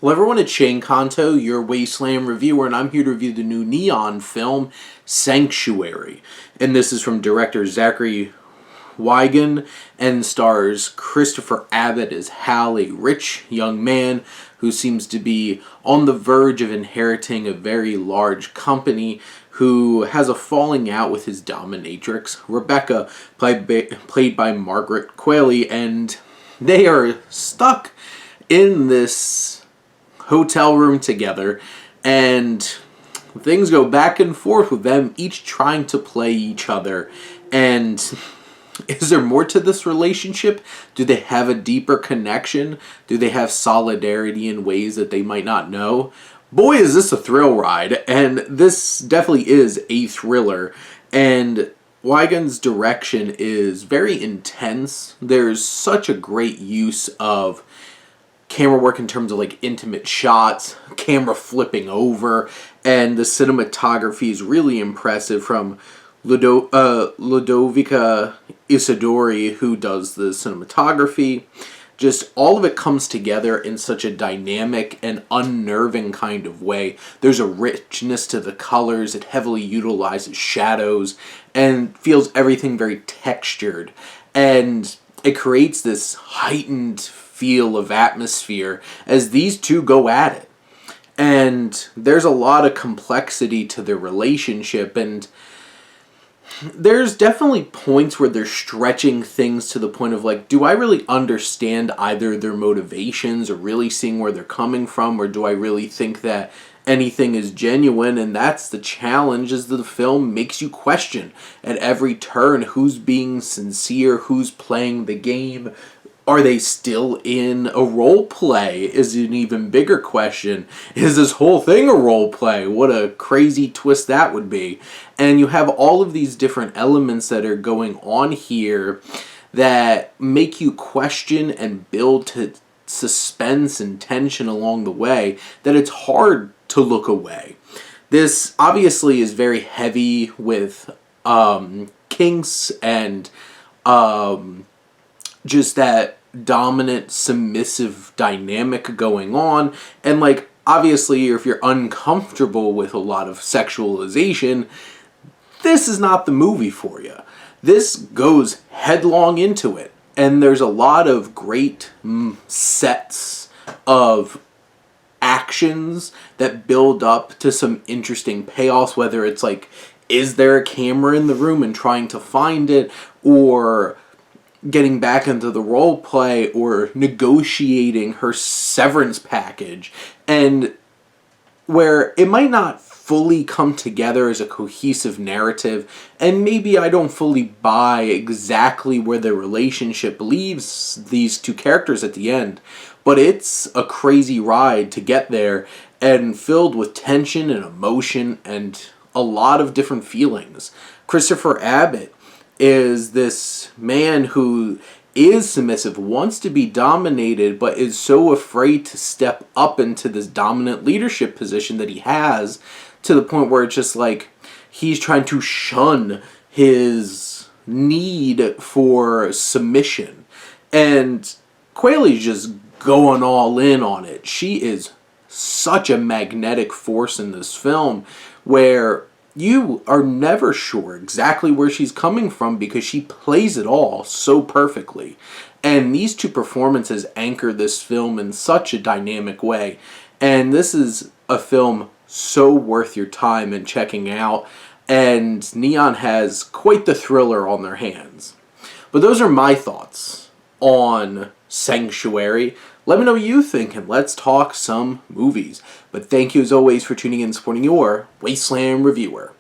Hello everyone, it's Shane Kanto, your Wasteland reviewer, and I'm here to review the new Neon film, Sanctuary. And this is from director Zachary Wigan and stars Christopher Abbott as Hal, a rich young man who seems to be on the verge of inheriting a very large company, who has a falling out with his dominatrix, Rebecca, played by Margaret Qualley, and they are stuck in this hotel room together, and things go back and forth with them each trying to play each other. And is there more to this relationship? Do they have a deeper connection? Do they have solidarity in ways that they might not know? Boy, is this a thrill ride, and this definitely is a thriller. And Wigan's direction is very intense. There's such a great use of camera work in terms of like intimate shots, camera flipping over, and the cinematography is really impressive from Ludovica Isidori, who does the cinematography. Just all of it comes together in such a dynamic and unnerving kind of way. There's a richness to the colors, it heavily utilizes shadows, and feels everything very textured. And it creates this heightened feel of atmosphere as these two go at it. And there's a lot of complexity to their relationship, and there's definitely points where they're stretching things to the point of like, do I really understand either their motivations or really seeing where they're coming from, or do I really think that anything is genuine? And that's the challenge, is that the film makes you question at every turn who's being sincere, who's playing the game. Are they still in a role play? Is an even bigger question. Is this whole thing a role play? What a crazy twist that would be. And you have all of these different elements that are going on here that make you question and build to suspense and tension along the way, that it's hard to look away. This obviously is very heavy with kinks and just that dominant submissive dynamic going on. And like, obviously, if you're uncomfortable with a lot of sexualization, this is not the movie for you. This goes headlong into it, and there's a lot of great sets of actions that build up to some interesting payoffs, whether it's like, is there a camera in the room and trying to find it, or getting back into the role play, or negotiating her severance package, and where it might not fully come together as a cohesive narrative, and maybe I don't fully buy exactly where the relationship leaves these two characters at the end, but it's a crazy ride to get there, and filled with tension and emotion and a lot of different feelings. Christopher Abbott is this man who is submissive, wants to be dominated, but is so afraid to step up into this dominant leadership position that he has, to the point where it's just like he's trying to shun his need for submission. And Qualley's just going all in on it. She is such a magnetic force in this film, where you are never sure exactly where she's coming from, because she plays it all so perfectly. And these two performances anchor this film in such a dynamic way. And this is a film so worth your time and checking out. And Neon has quite the thriller on their hands. But those are my thoughts on Sanctuary. Let me know what you think, and let's talk some movies. But thank you as always for tuning in and supporting your Wasteland reviewer.